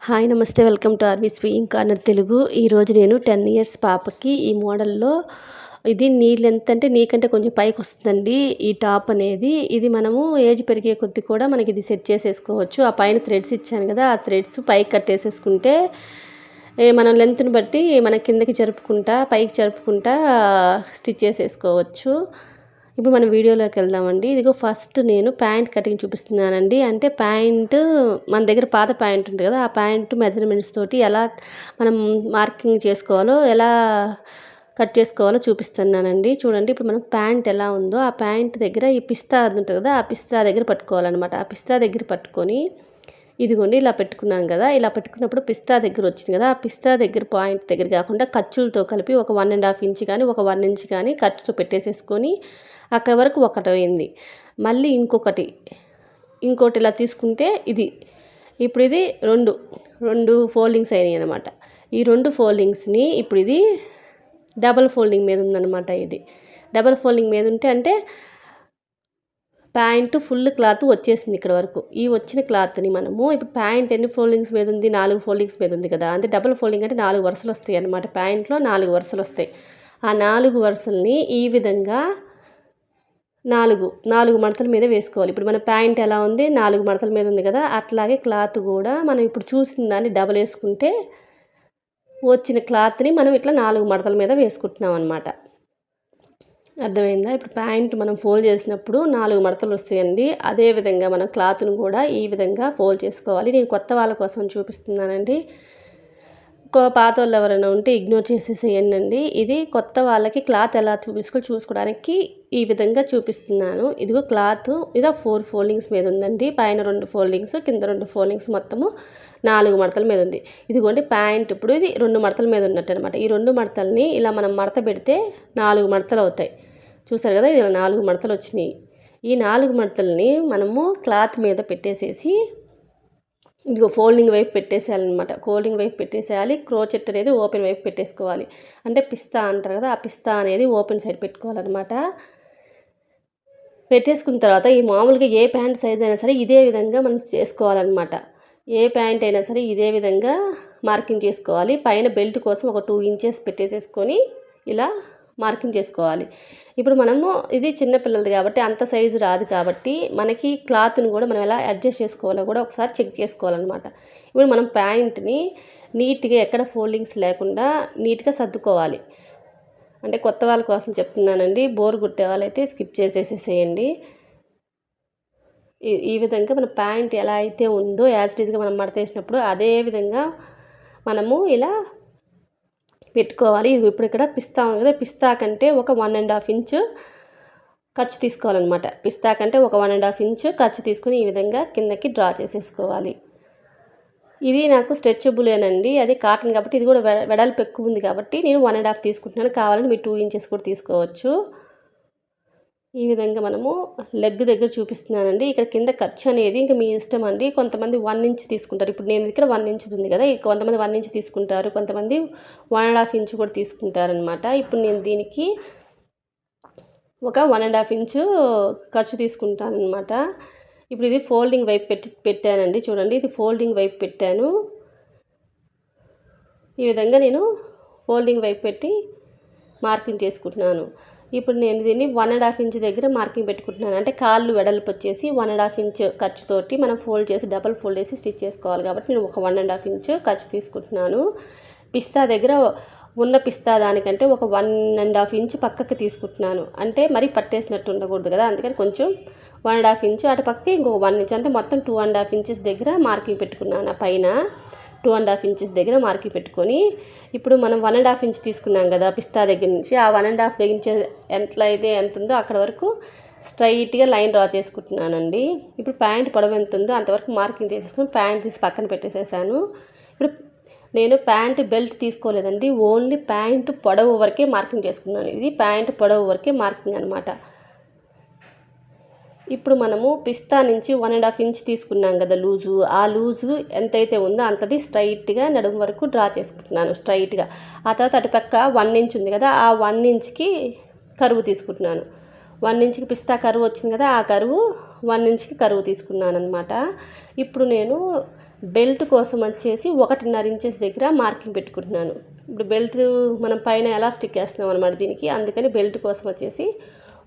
Hi నమస్తే welcome to RV sewing corner Telugu. ఈరోజు నేను 10 ఇయర్స్ పాపకి ఈ మోడల్లో ఇది నీ లెంత్ అంటే నీకంటే కొంచెం పైకి వస్తుందండి ఈ టాప్ అనేది. ఇది మనము ఏజ్ పెరిగే కొద్దీ కూడా మనకి ఇది సెట్ చేసేసుకోవచ్చు. ఆ పైన థ్రెడ్స్ ఇచ్చాను కదా, ఆ థ్రెడ్స్ పైకి కట్టేసేసుకుంటే మనం లెంత్ని బట్టి మన కిందకి జరుపుకుంటా పైకి జరుపుకుంటా స్టిచ్ చేసేసుకోవచ్చు. ఇప్పుడు మనం వీడియోలోకి వెళ్దామండి. ఇదిగో ఫస్ట్ నేను ప్యాంట్ కటింగ్ చూపిస్తున్నానండి. అంటే ప్యాంట్ మన దగ్గర పాత ప్యాంట్ ఉంటుంది కదా, ఆ ప్యాంట్ మెజర్మెంట్స్ తోటి ఎలా మనం మార్కింగ్ చేసుకోవాలో, ఎలా కట్ చేసుకోవాలో చూపిస్తున్నానండి. చూడండి, ఇప్పుడు మనం ప్యాంట్ ఎలా ఉందో ఆ ప్యాంట్ దగ్గర ఈ పిస్తా ఉంటుంది కదా, ఆ పిస్తా దగ్గర పట్టుకోవాలన్నమాట. ఆ పిస్తా దగ్గర పట్టుకొని ఇదిగోండి ఇలా పెట్టుకున్నాం కదా, ఇలా పెట్టుకున్నప్పుడు పిస్తా దగ్గర వచ్చింది కదా, ఆ పిస్తా దగ్గర పాయింట్ దగ్గర కాకుండా ఖర్చులతో కలిపి ఒక 1.5 ఇంచ్ కానీ ఒక 1 ఇంచ్ కానీ ఖర్చుతో పెట్టేసేసుకొని అక్కడ వరకు ఒకటి అయింది. మళ్ళీ ఇంకోటి ఇలా తీసుకుంటే ఇది ఇప్పుడు ఇది రెండు ఫోల్డింగ్స్ అయినాయి అనమాట. ఈ 2 ఫోల్డింగ్స్ని ఇప్పుడు ఇది డబల్ ఫోల్డింగ్ మీద ఉందన్నమాట. ఇది డబల్ ఫోల్డింగ్ మీద ఉంటే అంటే ప్యాంట్ ఫుల్ క్లాత్ వచ్చేసింది ఇక్కడ వరకు. ఈ వచ్చిన క్లాత్ని మనము ఇప్పుడు ప్యాంట్ ఎన్ని ఫోల్డింగ్స్ మీద ఉంది, 4 ఫోల్డింగ్స్ మీద ఉంది కదా, అంటే డబల్ ఫోల్డింగ్ అంటే 4 వరుసలు వస్తాయి అన్నమాట. ప్యాంట్లో 4 వరుసలు వస్తాయి. ఆ 4 వరుసల్ని ఈ విధంగా 4 మడతల మీద వేసుకోవాలి. ఇప్పుడు మన ప్యాంట్ ఎలా ఉంది, 4 మడతల మీద ఉంది కదా, అట్లాగే క్లాత్ కూడా మనం ఇప్పుడు చూసిన దాన్ని డబల్ వేసుకుంటే వచ్చిన క్లాత్ని మనం ఇట్లా 4 మడతల మీద వేసుకుంటున్నాం అనమాట. అర్థమైందా? ఇప్పుడు ప్యాంట్ మనం ఫోల్డ్ చేసినప్పుడు 4 మడతలు వస్తాయండి. అదేవిధంగా మనం క్లాత్ను కూడా ఈ విధంగా ఫోల్డ్ చేసుకోవాలి. నేను కొత్త వాళ్ళ కోసం చూపిస్తున్నానండి. పాత వాళ్ళు ఎవరైనా ఉంటే ఇగ్నోర్ చేసేసేయండి. ఇది కొత్త వాళ్ళకి క్లాత్ ఎలా చూసుకోవడానికి ఈ విధంగా చూపిస్తున్నాను. ఇదిగో క్లాత్ ఇదో 4 ఫోల్డింగ్స్ మీద ఉందండి. పైన 2 ఫోల్డింగ్స్, కింద 2 ఫోల్డింగ్స్, మొత్తము 4 మడతల మీద ఉంది. ఇదిగోండి ప్యాంట్ ఇప్పుడు ఇది 2 మడతల మీద ఉన్నట్టు అనమాట. ఈ 2 మడతల్ని ఇలా మనం మడత పెడితే 4 మడతలు అవుతాయి. చూసారు కదా, ఇలా 4 మడతలు వచ్చినాయి. ఈ 4 మడతల్ని మనము క్లాత్ మీద పెట్టేసేసి ఇదిగో ఫోల్డింగ్ వైపు పెట్టేసేయాలన్నమాట. ఫోల్డింగ్ వైపు పెట్టేసేయాలి. క్రోచెట్ అనేది ఓపెన్ వైపు పెట్టేసుకోవాలి. అంటే పిస్తా అంటారు కదా, ఆ పిస్తా అనేది ఓపెన్ సైడ్ పెట్టుకోవాలన్నమాట. పెట్టేసుకున్న తర్వాత ఈ మామూలుగా ఏ ప్యాంట్ సైజ్ అయినా సరే ఇదే విధంగా మనం చేసుకోవాలన్నమాట. ఏ ప్యాంట్ అయినా సరే ఇదే విధంగా మార్కింగ్ చేసుకోవాలి. పైన బెల్ట్ కోసం ఒక 2 ఇంచెస్ పెట్టేసేసుకొని ఇలా మార్కింగ్ చేసుకోవాలి. ఇప్పుడు మనము ఇది చిన్నపిల్లలది కాబట్టి అంత సైజు రాదు కాబట్టి మనకి క్లాత్ని కూడా మనం ఎలా అడ్జస్ట్ చేసుకోవాలో కూడా ఒకసారి చెక్ చేసుకోవాలన్నమాట. ఇప్పుడు మనం ప్యాంట్ని నీట్గా ఎక్కడ ఫోల్డింగ్స్ లేకుండా నీట్గా సర్దుకోవాలి. అంటే కొత్త వాళ్ళ కోసం చెప్తున్నానండి. బోర్ కొట్టే వాళ్ళైతే స్కిప్ చేసేసేయండి. ఈ విధంగా మన ప్యాంట్ ఎలా అయితే ఉందో యాజ్ ఇట్ ఈజ్గా మనం మడతేసినప్పుడు అదే విధంగా మనము ఇలా పెట్టుకోవాలి. ఇప్పుడు ఇక్కడ పిస్తా ఉంది కదా, పిస్తా కంటే ఒక 1.5 ఇంచ్ ఖర్చు తీసుకోవాలన్నమాట. పిస్తా కంటే ఒక 1.5 ఇంచ్ ఖర్చు తీసుకుని ఈ విధంగా కిందకి డ్రా చేసేసుకోవాలి. ఇది నాకు స్ట్రెచబులేనండి, అది కాటన్ కాబట్టి ఇది కూడా వెడల్పు ఎక్కువ ఉంది కాబట్టి నేను 1.5 తీసుకుంటున్నాను. కావాలంటే మీరు 2 ఇంచెస్ కూడా తీసుకోవచ్చు. ఈ విధంగా మనము లెగ్ దగ్గర చూపిస్తున్నానండి. ఇక్కడ కింద ఖర్చు అనేది ఇంకా మీ ఇష్టం అండి. కొంతమంది 1 ఇంచ్ తీసుకుంటారు. ఇప్పుడు నేను ఇక్కడ 1 ఇంచ్ ఉంది కదా, కొంతమంది 1 ఇంచ్ తీసుకుంటారు, కొంతమంది 1.5 ఇంచ్ కూడా తీసుకుంటారనమాట. ఇప్పుడు నేను దీనికి ఒక 1.5 ఇంచ్ ఖర్చు తీసుకుంటాను అనమాట. ఇప్పుడు ఇది ఫోల్డింగ్ వైపు పెట్టానండి. చూడండి, ఇది ఫోల్డింగ్ వైపు పెట్టాను. ఈ విధంగా నేను ఫోల్డింగ్ వైపు పెట్టి మార్కింగ్ చేసుకుంటున్నాను. ఇప్పుడు నేను దీన్ని 1.5 ఇంచ్ దగ్గర మార్కింగ్ పెట్టుకుంటున్నాను. అంటే కాళ్ళు వెడల్పు వచ్చేసి 1.5 ఇంచ్ ఖర్చుతోటి మనం ఫోల్డ్ చేసి డబల్ ఫోల్డ్ చేసి స్టిచ్ చేసుకోవాలి కాబట్టి నేను ఒక 1.5 ఇంచ్ ఖర్చు తీసుకుంటున్నాను. పిస్తా దగ్గర ఉన్న పిస్తా దానికంటే ఒక 1.5 ఇంచ్ పక్కకి తీసుకుంటున్నాను. అంటే మరీ పట్టేసినట్టు ఉండకూడదు కదా, అందుకని కొంచెం 1.5 ఇంచ్ అటు పక్కకి ఇంకొక 1 ఇంచ్, అంటే మొత్తం 2.5 ఇంచెస్ దగ్గర మార్కింగ్ పెట్టుకున్నాను. పైన 2.5 ఇంచెస్ దగ్గర మార్కింగ్ పెట్టుకొని ఇప్పుడు మనం 1.5 ఇంచ్ తీసుకున్నాం కదా పిస్తా దగ్గర నుంచి, ఆ 1.5 ఇంచ్ ఎంత ఉందో అక్కడ వరకు స్ట్రైట్గా లైన్ డ్రా చేసుకుంటున్నానండి. ఇప్పుడు ప్యాంట్ పొడవు ఎంత ఉందో అంతవరకు మార్కింగ్ తీసేసుకొని ప్యాంట్ తీసి పక్కన పెట్టేసేసాను. ఇప్పుడు నేను ప్యాంట్ బెల్ట్ తీసుకోలేదండి, ఓన్లీ ప్యాంట్ పొడవు వరకే మార్కింగ్ చేసుకున్నాను. ఇది ప్యాంట్ పొడవు వరకే మార్కింగ్ అనమాట. ఇప్పుడు మనము పిస్తా నుంచి 1.5 ఇంచ్ తీసుకున్నాం కదా లూజు, ఆ లూజు ఎంతైతే ఉందో అంతది స్ట్రైట్గా నడుము వరకు డ్రా చేసుకుంటున్నాను స్ట్రైట్గా. ఆ తర్వాత అటుపక్క 1 ఇంచ్ ఉంది కదా, ఆ 1 ఇంచ్కి కరువు తీసుకుంటున్నాను. 1 ఇంచ్కి పిస్తా కరువు వచ్చింది కదా, ఆ కరువు 1 ఇంచ్కి కరువు తీసుకున్నాను అనమాట. ఇప్పుడు నేను బెల్ట్ కోసం వచ్చేసి 1.5 ఇంచెస్ దగ్గర మార్కింగ్ పెట్టుకుంటున్నాను. ఇప్పుడు బెల్ట్ మనం పైన ఎలాస్టిక్ వేస్తున్నాం అనమాట దీనికి, అందుకని బెల్ట్ కోసం వచ్చేసి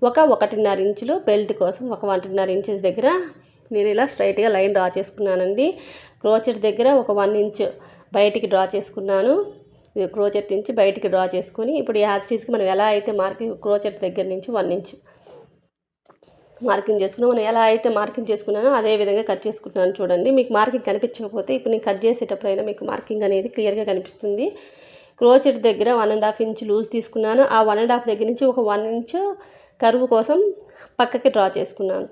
1.5 ఇంచులు బెల్ట్ కోసం 1.5 ఇంచెస్ దగ్గర నేను ఇలా స్ట్రైట్గా లైన్ డ్రా చేసుకున్నానండి. క్రోచెట్ దగ్గర ఒక 1 ఇంచ్ బయటికి డ్రా చేసుకున్నాను. క్రోచెట్ నుంచి బయటికి డ్రా చేసుకొని ఇప్పుడు యాజ్ చీజ్కి మనం ఎలా అయితే మార్కింగ్ క్రోచెట్ దగ్గర నుంచి 1 ఇంచ్ మార్కింగ్ చేసుకున్నాం, మనం ఎలా అయితే మార్కింగ్ చేసుకున్నానో అదే విధంగా కట్ చేసుకుంటున్నాను. చూడండి, మీకు మార్కింగ్ కనిపించకపోతే ఇప్పుడు నేను కట్ చేసేటప్పుడైనా మీకు మార్కింగ్ అనేది క్లియర్గా కనిపిస్తుంది. క్రోచెట్ దగ్గర 1.5 ఇంచ్ లూజ్ తీసుకున్నాను. ఆ 1.5 దగ్గర నుంచి ఒక 1 ఇంచ్ కరువు కోసం పక్కకి డ్రా చేసుకున్నాను.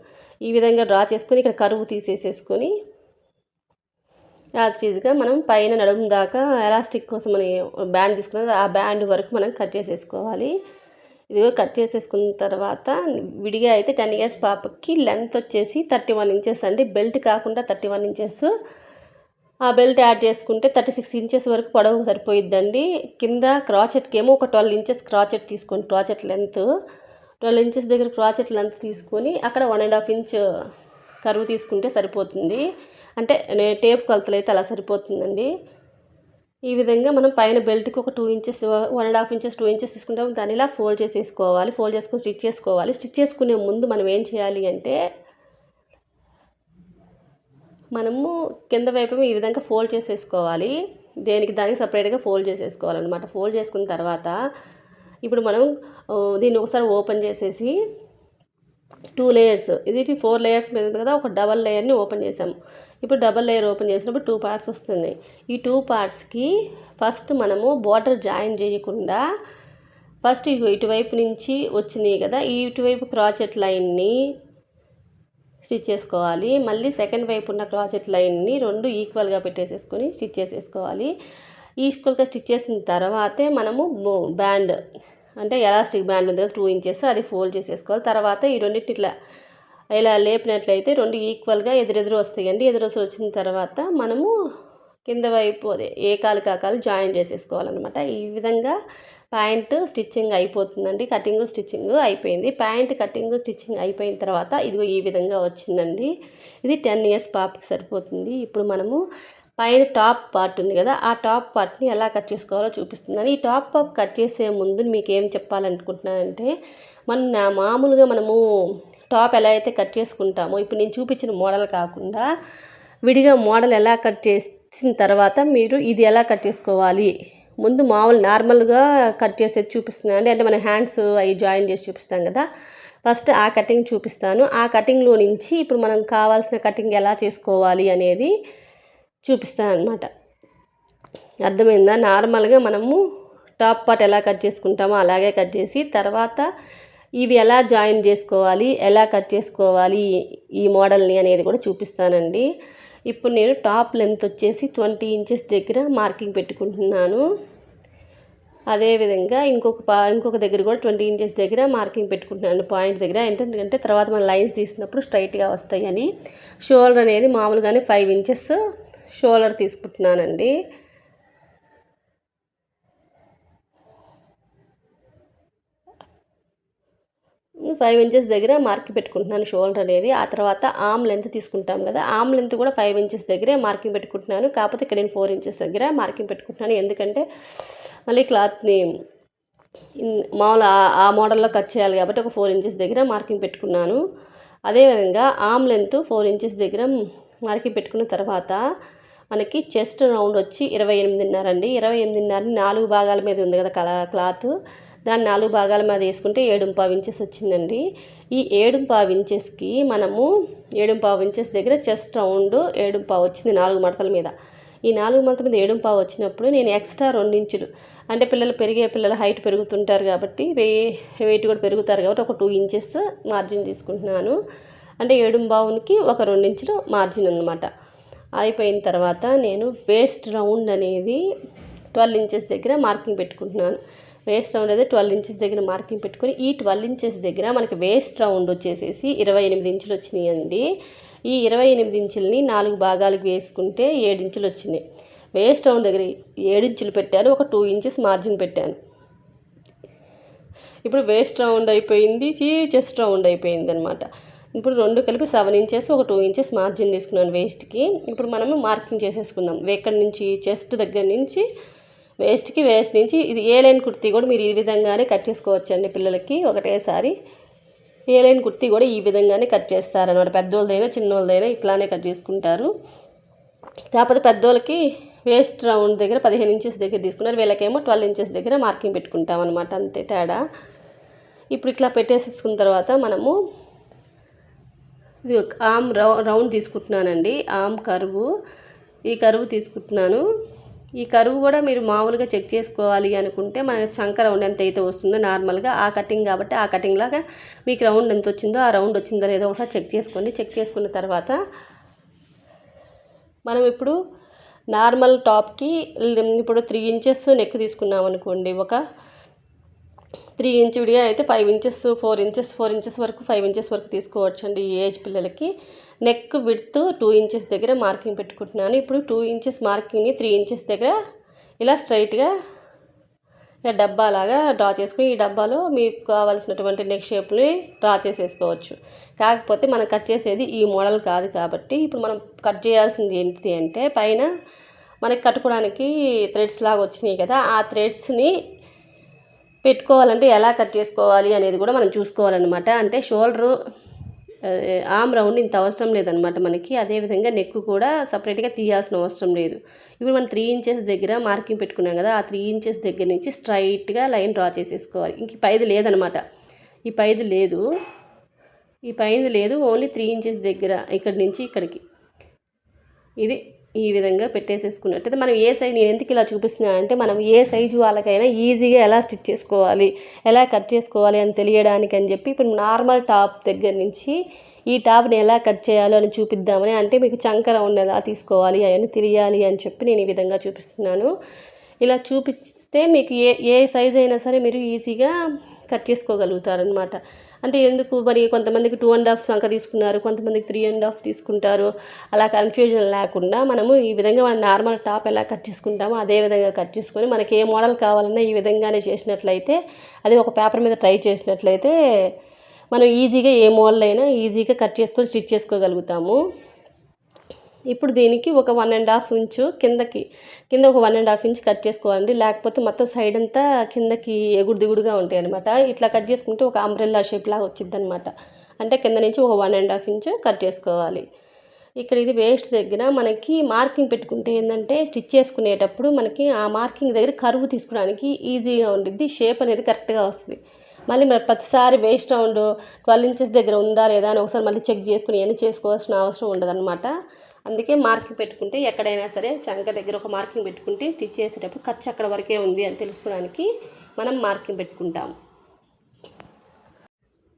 ఈ విధంగా డ్రా చేసుకొని ఇక్కడ కరువు తీసేసేసుకొని యాజ్ ఈజ్గా మనం పైన నడుము దాకా ఎలాస్టిక్ కోసం మనం బ్యాండ్ తీసుకున్నది ఆ బ్యాండ్ వరకు మనం కట్ చేసేసుకోవాలి. ఇదిగో కట్ చేసేసుకున్న తర్వాత విడిగా అయితే 10 ఇయర్స్ పాపకి లెంత్ వచ్చేసి 31 ఇంచెస్ అండి. బెల్ట్ కాకుండా 31 ఇంచెస్, ఆ బెల్ట్ యాడ్ చేసుకుంటే 36 ఇంచెస్ వరకు పొడవు సరిపోయిద్దండి. కింద క్రాచెట్కి ఏమో ఒక 12 ఇంచెస్ క్రాచెట్ తీసుకోండి. క్రాచెట్ లెంత్ 12 ఇంచెస్ దగ్గర క్రాచెట్ లెంత్ తీసుకొని అక్కడ 1.5 ఇంచ్ కరువు తీసుకుంటే సరిపోతుంది. అంటే టేప్ కొలతలు అయితే అలా సరిపోతుందండి. ఈ విధంగా మనం పైన బెల్ట్కి ఒక 2 ఇంచెస్ 1.5 ఇంచెస్ 2 ఇంచెస్ తీసుకుంటాం. దాన్ని ఇలా ఫోల్డ్ చేసేసుకోవాలి. ఫోల్డ్ చేసుకొని స్టిచ్ చేసుకోవాలి. స్టిచ్ చేసుకునే ముందు మనం ఏం చేయాలి అంటే మనము కింద వైపు ఈ విధంగా ఫోల్డ్ చేసేసుకోవాలి. దానికి సపరేట్గా ఫోల్డ్ చేసేసుకోవాలన్నమాట. ఫోల్డ్ చేసుకున్న తర్వాత ఇప్పుడు మనం దీన్ని ఒకసారి ఓపెన్ చేసేసి 2 లేయర్స్, ఇది 4 లేయర్స్ మీద ఉంది కదా, ఒక డబల్ లేయర్ని ఓపెన్ చేసాము. ఇప్పుడు డబల్ లేయర్ ఓపెన్ చేసినప్పుడు 2 పార్ట్స్ వస్తున్నాయి. ఈ 2 పార్ట్స్కి ఫస్ట్ మనము బార్డర్ జాయిన్ చేయకుండా ఫస్ట్ ఇటువైపు నుంచి వచ్చినాయి కదా, ఈ ఇటువైపు క్రాచెట్ లైన్ని స్టిచ్ చేసుకోవాలి. మళ్ళీ సెకండ్ వైపు ఉన్న క్రాచెట్ లైన్ని 2 ఈక్వల్గా పెట్టేసేసుకొని స్టిచ్ చేసేసుకోవాలి. ఈక్వల్గా స్టిచ్ చేసిన తర్వాతే మనము బ్యాండ్ అంటే ఎలాస్టిక్ బ్యాండ్ ఉంది కదా 2 ఇంచెస్, అది ఫోల్డ్ చేసేసుకోవాలి. తర్వాత ఈ రెండింటిని ఇలా లేపినట్లయితే 2 ఈక్వల్గా ఎదురెదురు వస్తాయండి. ఎదురు వచ్చిన తర్వాత మనము కింద వైపు అదే ఏ కాలు కాకాలు జాయిన్ చేసేసుకోవాలన్నమాట. ఈ విధంగా ప్యాంట్ స్టిచ్చింగ్ అయిపోతుందండి. కటింగ్ స్టిచ్చింగ్ అయిపోయింది. ప్యాంట్ కటింగ్ స్టిచ్చింగ్ అయిపోయిన తర్వాత ఇదిగో ఈ విధంగా వచ్చిందండి. ఇది 10 ఇయర్స్ పాపకి సరిపోతుంది. ఇప్పుడు మనము పైన టాప్ పార్ట్ ఉంది కదా, ఆ టాప్ పార్ట్ని ఎలా కట్ చేసుకోవాలో చూపిస్తున్నాను. ఈ టాప్ పార్ట్ కట్ చేసే ముందు మీకు ఏం చెప్పాలనుకుంటున్నానంటే మామూలుగా మనము టాప్ ఎలా అయితే కట్ చేసుకుంటామో ఇప్పుడు నేను చూపించిన మోడల్ కాకుండా విడిగా మోడల్ ఎలా కట్ చేసిన తర్వాత మీరు ఇది ఎలా కట్ చేసుకోవాలి, ముందు మామూలు నార్మల్గా కట్ చేసేది చూపిస్తున్నాను. అంటే మన హ్యాండ్స్ అవి జాయిన్ చేసి చూపిస్తాం కదా, ఫస్ట్ ఆ కటింగ్ చూపిస్తాను. ఆ కటింగ్లో నుంచి ఇప్పుడు మనం కావాల్సిన కటింగ్ ఎలా చేసుకోవాలి అనేది చూపిస్తాను అనమాట. అర్థమైందా? నార్మల్గా మనము టాప్ పార్ట్ ఎలా కట్ చేసుకుంటామో అలాగే కట్ చేసి తర్వాత ఇవి ఎలా జాయిన్ చేసుకోవాలి, ఎలా కట్ చేసుకోవాలి ఈ మోడల్ని అనేది కూడా చూపిస్తానండి. ఇప్పుడు నేను టాప్ లెంత్ వచ్చేసి 20 ఇంచెస్ దగ్గర మార్కింగ్ పెట్టుకుంటున్నాను. అదేవిధంగా ఇంకొక దగ్గర కూడా 20 ఇంచెస్ దగ్గర మార్కింగ్ పెట్టుకుంటున్నాను పాయింట్ దగ్గర. ఎందుకంటే తర్వాత మన లైన్స్ తీసినప్పుడు స్ట్రైట్గా వస్తాయని. షోల్డర్ అనేది మామూలుగానే 5 ఇంచెస్ షోల్డర్ తీసుకుంటున్నానండి. 5 ఇంచెస్ దగ్గర మార్కింగ్ పెట్టుకుంటున్నాను షోల్డర్ అనేది. ఆ తర్వాత ఆర్మ్ లెంత్ తీసుకుంటాం కదా, ఆర్మ్ లెంత్ కూడా 5 ఇంచెస్ దగ్గరే మార్కింగ్ పెట్టుకుంటున్నాను. కాకపోతే ఇక్కడ నేను 4 ఇంచెస్ దగ్గర మార్కింగ్ పెట్టుకుంటున్నాను. ఎందుకంటే మళ్ళీ క్లాత్ని మామూలు ఆ మోడల్లో కట్ చేయాలి కాబట్టి ఒక 4 ఇంచెస్ దగ్గర మార్కింగ్ పెట్టుకున్నాను. అదేవిధంగా ఆర్మ్ లెంత్ 4 ఇంచెస్ దగ్గర మార్కింగ్ పెట్టుకున్న తర్వాత మనకి చెస్ట్ రౌండ్ వచ్చి 28.5 అండి. 28.5 4 భాగాల మీద ఉంది కదా క్లాత్, దాన్ని 4 భాగాల మీద వేసుకుంటే 7.5 ఇంచెస్ వచ్చిందండి. ఈ 7.5 ఇంచెస్కి మనము 7.5 ఇంచెస్ దగ్గర చెస్ట్ రౌండ్ 7.5 వచ్చింది 4 మడతల మీద. ఈ 4 మడతల మీద 7.5 వచ్చినప్పుడు నేను ఎక్స్ట్రా 2 ఇంచులు, అంటే పిల్లల హైట్ పెరుగుతుంటారు కాబట్టి వెయిట్ కూడా పెరుగుతారు కాబట్టి ఒక 2 ఇంచెస్ మార్జిన్ తీసుకుంటున్నాను. అంటే 7.5కి ఒక 2 ఇంచులు మార్జిన్ అన్నమాట. అయిపోయిన తర్వాత నేను వేస్ట్ రౌండ్ అనేది 12 ఇంచెస్ దగ్గర మార్కింగ్ పెట్టుకుంటున్నాను. వేస్ట్ రౌండ్ అయితే 12 ఇంచెస్ దగ్గర మార్కింగ్ పెట్టుకొని ఈ 12 ఇంచెస్ దగ్గర మనకి వేస్ట్ రౌండ్ వచ్చేసేసి 28 ఇంచులు వచ్చినాయండి. ఈ 28 ఇంచులని 4 భాగాలకు వేసుకుంటే 7 ఇంచులు వచ్చినాయి. వేస్ట్ రౌండ్ దగ్గర 7 ఇంచులు పెట్టాను, ఒక 2 ఇంచెస్ మార్జిన్ పెట్టాను. ఇప్పుడు వేస్ట్ రౌండ్ అయిపోయింది, చెస్ట్ రౌండ్ అయిపోయింది అనమాట. ఇప్పుడు 2 కలిపి 7 ఇంచెస్, ఒక 2 ఇంచెస్ మార్జిన్ తీసుకున్నాను వేస్ట్కి. ఇప్పుడు మనము మార్కింగ్ చేసేసుకుందాం. ఎక్కడి నుంచి, చెస్ట్ దగ్గర నుంచి వేస్ట్కి, వేస్ట్ నుంచి ఇది ఏ లైన్ కుర్తీ కూడా మీరు ఈ విధంగానే కట్ చేసుకోవచ్చండి పిల్లలకి ఒకటేసారి. ఏ లైన్ కుర్తీ కూడా ఈ విధంగానే కట్ చేస్తారనమాట. పెద్దోళ్ళదైనా చిన్నోళ్ళదైనా ఇట్లానే కట్ చేసుకుంటారు. కాకపోతే పెద్దోళ్ళకి వేస్ట్ రౌండ్ దగ్గర 15 ఇంచెస్ దగ్గర తీసుకున్నారు, వీళ్ళకేమో 12 ఇంచెస్ దగ్గర మార్కింగ్ పెట్టుకుంటాం అనమాట, అంతే తేడా. ఇప్పుడు ఇట్లా పెట్టేసుకున్న తర్వాత మనము ఇది ఆమ్ రౌండ్ తీసుకుంటున్నానండి, ఆమ్ కరువు. ఈ కరువు తీసుకుంటున్నాను. ఈ కరువు కూడా మీరు మామూలుగా చెక్ చేసుకోవాలి అనుకుంటే మన చంక రౌండ్ ఎంత అయితే వస్తుందో నార్మల్గా ఆ కటింగ్ కాబట్టి ఆ కటింగ్ లాగా మీకు రౌండ్ ఎంత వచ్చిందో ఆ రౌండ్ వచ్చిందో లేదో ఒకసారి చెక్ చేసుకోండి. చెక్ చేసుకున్న తర్వాత మనం ఇప్పుడు నార్మల్ టాప్కి ఇప్పుడు 3 ఇంచెస్ నెక్ తీసుకున్నాం అనుకోండి. ఒక 3 ఇంచ్ విడిగా అయితే 5 ఇంచెస్, 4 ఇంచెస్ వరకు 5 ఇంచెస్ వరకు తీసుకోవచ్చండి ఈ ఏజ్ పిల్లలకి. నెక్ విడ్త్ 2 ఇంచెస్ దగ్గర మార్కింగ్ పెట్టుకుంటున్నాను. ఇప్పుడు 2 ఇంచెస్ మార్కింగ్ని 3 ఇంచెస్ దగ్గర ఇలా స్ట్రైట్గా డబ్బాలాగా డ్రా చేసుకుని ఈ డబ్బాలో మీకు కావాల్సినటువంటి నెక్ షేప్ని డ్రా చేసేసుకోవచ్చు. కాకపోతే మనం కట్ చేసేది ఈ మోడల్ కాదు కాబట్టి ఇప్పుడు మనం కట్ చేయాల్సింది ఏంటి అంటే పైన మనకి కట్టుకోవడానికి థ్రెడ్స్ లాగా వచ్చినాయి కదా, ఆ థ్రెడ్స్ని పెట్టుకోవాలంటే ఎలా కట్ చేసుకోవాలి అనేది కూడా మనం చూసుకోవాలన్నమాట. అంటే షోల్డరు ఆమ్ రౌండ్ ఇంత అవసరం లేదనమాట మనకి. అదేవిధంగా నెక్ కూడా సపరేట్గా తీయాల్సిన అవసరం లేదు. ఇప్పుడు మనం 3 ఇంచెస్ దగ్గర మార్కింగ్ పెట్టుకున్నాం కదా, ఆ 3 ఇంచెస్ దగ్గర నుంచి స్ట్రైట్గా లైన్ డ్రా చేసేసుకోవాలి. ఇంక పైది లేదనమాట, ఈ పైది లేదు, ఓన్లీ 3 ఇంచెస్ దగ్గర ఇక్కడి నుంచి ఇక్కడికి ఇది ఈ విధంగా పెట్టేసేసుకున్నట్టయితే మనం ఏ సైజ్, నేను ఎందుకు ఇలా చూపిస్తున్నా అంటే మనం ఏ సైజు వాళ్ళకైనా ఈజీగా ఎలా స్టిచ్ చేసుకోవాలి, ఎలా కట్ చేసుకోవాలి అని తెలియడానికి అని చెప్పి ఇప్పుడు నార్మల్ టాప్ దగ్గర నుంచి ఈ టాప్ని ఎలా కట్ చేయాలో అని చూపిద్దామని. అంటే మీకు చంక రౌండ్ ఎలా తీసుకోవాలి అవన్నీ తెలియాలి అని చెప్పి నేను ఈ విధంగా చూపిస్తున్నాను. ఇలా చూపిస్తే మీకు ఏ సైజ్ అయినా సరే మీరు ఈజీగా కట్ చేసుకోగలుగుతారనమాట. అంటే ఎందుకు మరి కొంతమందికి 2.5 సంఖ తీసుకున్నారు, కొంతమందికి 3.5 తీసుకుంటారు. అలా కన్ఫ్యూజన్ లేకుండా మనము ఈ విధంగా మన నార్మల్ టాప్ ఎలా కట్ చేసుకుంటామో అదే విధంగా కట్ చేసుకొని మనకి ఏ మోడల్ కావాలన్నా ఈ విధంగానే చేసినట్లయితే, అది ఒక పేపర్ మీద ట్రై చేసినట్లయితే మనం ఈజీగా ఏ మోడల్ అయినా ఈజీగా కట్ చేసుకొని స్టిచ్ చేసుకోగలుగుతాము. ఇప్పుడు దీనికి ఒక 1.5 ఇంచు కింద ఒక 1.5 ఇంచ్ కట్ చేసుకోవాలండి. లేకపోతే మొత్తం సైడ్ అంతా కిందకి ఎగుడు దిగుడుగా ఉంటాయి అనమాట. ఇట్లా కట్ చేసుకుంటే ఒక అంబ్రెల్లా షేప్ లాగా వచ్చింది అనమాట. అంటే కింద నుంచి ఒక 1.5 ఇంచ్ కట్ చేసుకోవాలి. ఇక్కడ ఇది వేస్ట్ దగ్గర మనకి మార్కింగ్ పెట్టుకుంటే ఏంటంటే స్టిచ్ చేసుకునేటప్పుడు మనకి ఆ మార్కింగ్ దగ్గర కరువు తీసుకోవడానికి ఈజీగా ఉండిద్ది, షేప్ అనేది కరెక్ట్గా వస్తుంది. మళ్ళీ మరి ప్రతిసారి వేస్ట్ రౌండ్ 12 ఇంచెస్ దగ్గర ఉందా లేదా అని ఒకసారి మళ్ళీ చెక్ చేసుకుని ఎన్ని చేసుకోవాల్సిన అవసరం ఉండదన్నమాట. అందుకే మార్కింగ్ పెట్టుకుంటే ఎక్కడైనా సరే చంక దగ్గర ఒక మార్కింగ్ పెట్టుకుంటే స్టిచ్ చేసేటప్పుడు ఖర్చు అక్కడ వరకే ఉంది అని తెలుసుకోవడానికి మనం మార్కింగ్ పెట్టుకుంటాం.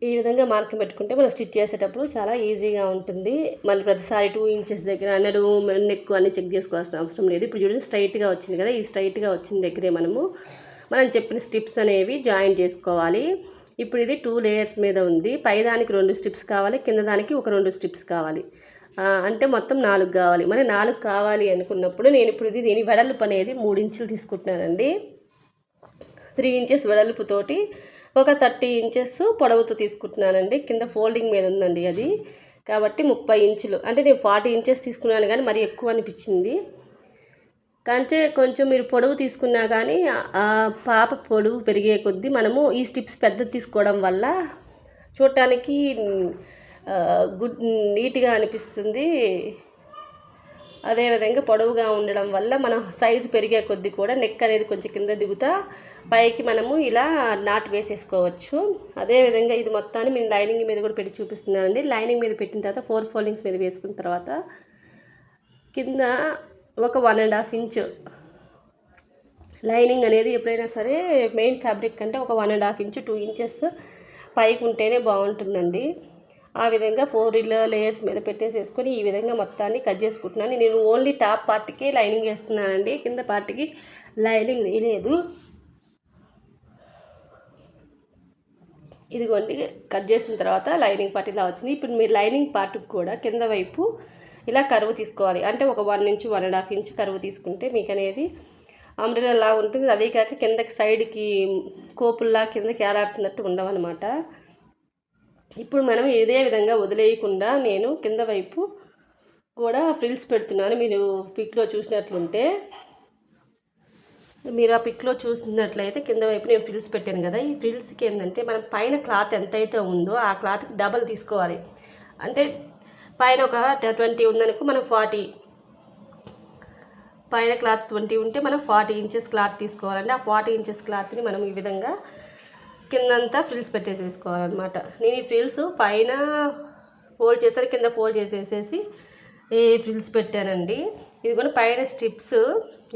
ఈ విధంగా మార్కింగ్ పెట్టుకుంటే మనం స్టిచ్ చేసేటప్పుడు చాలా ఈజీగా ఉంటుంది. మళ్ళీ ప్రతిసారి 2 ఇంచెస్ దగ్గర నడుము నెక్ అన్నీ చెక్ చేసుకోవాల్సిన అవసరం లేదు. ఇప్పుడు చూడండి స్ట్రైట్గా వచ్చింది కదా, ఈ స్ట్రైట్గా వచ్చిన దగ్గరే మనం చెప్పిన స్ట్రిప్స్ అనేవి జాయిన్ చేసుకోవాలి. ఇప్పుడు ఇది 2 లేయర్స్ మీద ఉంది. పైదానికి 2 స్ట్రిప్స్ కావాలి, కింద దానికి ఒక 2 స్ట్రిప్స్ కావాలి. అంటే మొత్తం 4 కావాలి. మరి 4 కావాలి అనుకున్నప్పుడు నేను ఇప్పుడు దీని వెడల్పు అనేది 3 ఇంచులు తీసుకుంటున్నానండి. 3 ఇంచెస్ వెడల్పుతోటి ఒక 30 ఇంచెస్ పొడవుతో తీసుకుంటున్నానండి. కింద ఫోల్డింగ్ మీద ఉందండి అది, కాబట్టి 30 ఇంచులు. అంటే నేను 40 ఇంచెస్ తీసుకున్నాను కానీ మరి ఎక్కువ అనిపించింది. కంటే కొంచెం మీరు పొడవు తీసుకున్నా కానీ పాప పొడవు పెరిగే కొద్దీ మనము ఈ స్టిప్స్ పెద్దది తీసుకోవడం వల్ల చూడటానికి నీట్గా అనిపిస్తుంది. అదేవిధంగా పొడవుగా ఉండడం వల్ల మన సైజు పెరిగే కొద్దీ కూడా నెక్ అనేది కొంచెం కింద దిగుతా పైకి మనము ఇలా నాట్ వేసేసుకోవచ్చు. అదేవిధంగా ఇది మొత్తాన్ని నేను లైనింగ్ మీద కూడా పెట్టి చూపిస్తున్నానండి. లైనింగ్ మీద పెట్టిన తర్వాత 4 ఫోల్డింగ్స్ మీద వేసుకున్న తర్వాత కింద ఒక 1.5 ఇంచు లైనింగ్ అనేది ఎప్పుడైనా సరే మెయిన్ ఫ్యాబ్రిక్ కంటే ఒక 1.5 ఇంచు 2 ఇంచెస్ పైకి ఉంటేనే బాగుంటుందండి. ఆ విధంగా 4 లేయర్స్ మీద పెట్టేసేసుకొని ఈ విధంగా మొత్తాన్ని కట్ చేసుకుంటున్నాను. నేను ఓన్లీ టాప్ పార్ట్కి లైనింగ్ వేస్తున్నానండి, కింద పార్ట్కి లైనింగ్ వేయలేదు. ఇదిగోండి కట్ చేసిన తర్వాత లైనింగ్ పార్ట్ ఇలా వచ్చింది. ఇప్పుడు మీరు లైనింగ్ పార్ట్కి కూడా కింద వైపు ఇలా కరువు తీసుకోవాలి. అంటే ఒక 1 ఇంచు 1.5 ఇంచు కరువు తీసుకుంటే మీకు అనేది అంబ్రెల్లా ఉంటుంది. అదే కాక కిందకి సైడ్కి కోపుల్లా కిందకి ఏలాడుతున్నట్టు ఉండవన్నమాట. ఇప్పుడు మనం ఇదే విధంగా వదిలేయకుండా నేను కింద వైపు కూడా ఫ్రిల్స్ పెడుతున్నాను. మీరు పిక్లో చూసినట్లుంటే, మీరు ఆ పిక్లో చూసినట్లయితే కింద వైపు నేను ఫ్రిల్స్ పెట్టాను కదా, ఈ ఫ్రిల్స్కి ఏంటంటే మనం పైన క్లాత్ ఎంతైతే ఉందో ఆ క్లాత్కి డబల్ తీసుకోవాలి. అంటే పైన ఒక 20 ఉందనుకో, మనం 40, పైన క్లాత్ 20 ఉంటే మనం 40 ఇంచెస్ క్లాత్ తీసుకోవాలండి. ఆ 40 ఇంచెస్ క్లాత్ని మనం ఈ విధంగా కిందంతా ఫ్రిల్స్ పెట్టేసేసుకోవాలన్నమాట. నేను ఈ ఫ్రిల్స్ పైన ఫోల్డ్ చేశాను, కింద ఫోల్డ్ చేసేసేసి ఈ ఫ్రిల్స్ పెట్టానండి. ఇది కూడా పైన స్ట్రిప్స్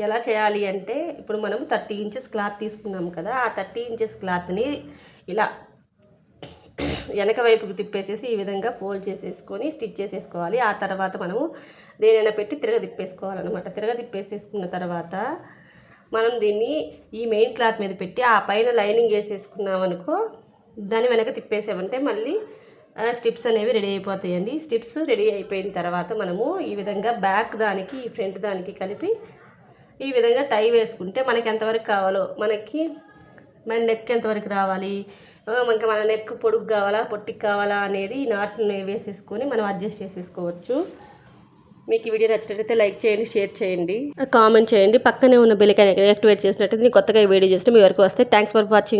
ఎలా చేయాలి అంటే, ఇప్పుడు మనం 30 ఇంచెస్ క్లాత్ తీసుకున్నాం కదా, ఆ 30 ఇంచెస్ క్లాత్ని ఇలా వెనక వైపుకి తిప్పేసేసి ఈ విధంగా ఫోల్డ్ చేసేసుకొని స్టిచ్ చేసేసుకోవాలి. ఆ తర్వాత మనము దేనైనా పెట్టి తిప్పేసుకోవాలన్నమాట. తిప్పేసేసుకున్న తర్వాత మనం దీన్ని ఈ మెయిన్ క్లాత్ మీద పెట్టి ఆ పైన లైనింగ్ వేసేసుకున్నాం అనుకో, దాన్ని వెనక తిప్పేసామంటే మళ్ళీ స్టిప్స్ అనేవి రెడీ అయిపోతాయండి. స్టిప్స్ రెడీ అయిపోయిన తర్వాత మనము ఈ విధంగా బ్యాక్ దానికి ఈ ఫ్రంట్ దానికి కలిపి ఈ విధంగా టై వేసుకుంటే మనకి ఎంతవరకు కావాలో, మన నెక్ ఎంతవరకు రావాలి, ఇంకా మన నెక్ పొడుగు కావాలా పొట్టికి కావాలా అనేది ఈ నాట్ని వేసేసుకొని మనం అడ్జస్ట్ చేసేసుకోవచ్చు. మీకు ఈ వీడియో నచ్చినట్లయితే లైక్ చేయండి, షేర్ చేయండి, కామెంట్ చేయండి. పక్కనే ఉన్న బెల్ ఐకాన్ యాక్టివేట్ చేసినట్లయితే నేను కొత్తగా ఈ వీడియో చేస్తే మీ వరకు వస్తే. Thanks for watching.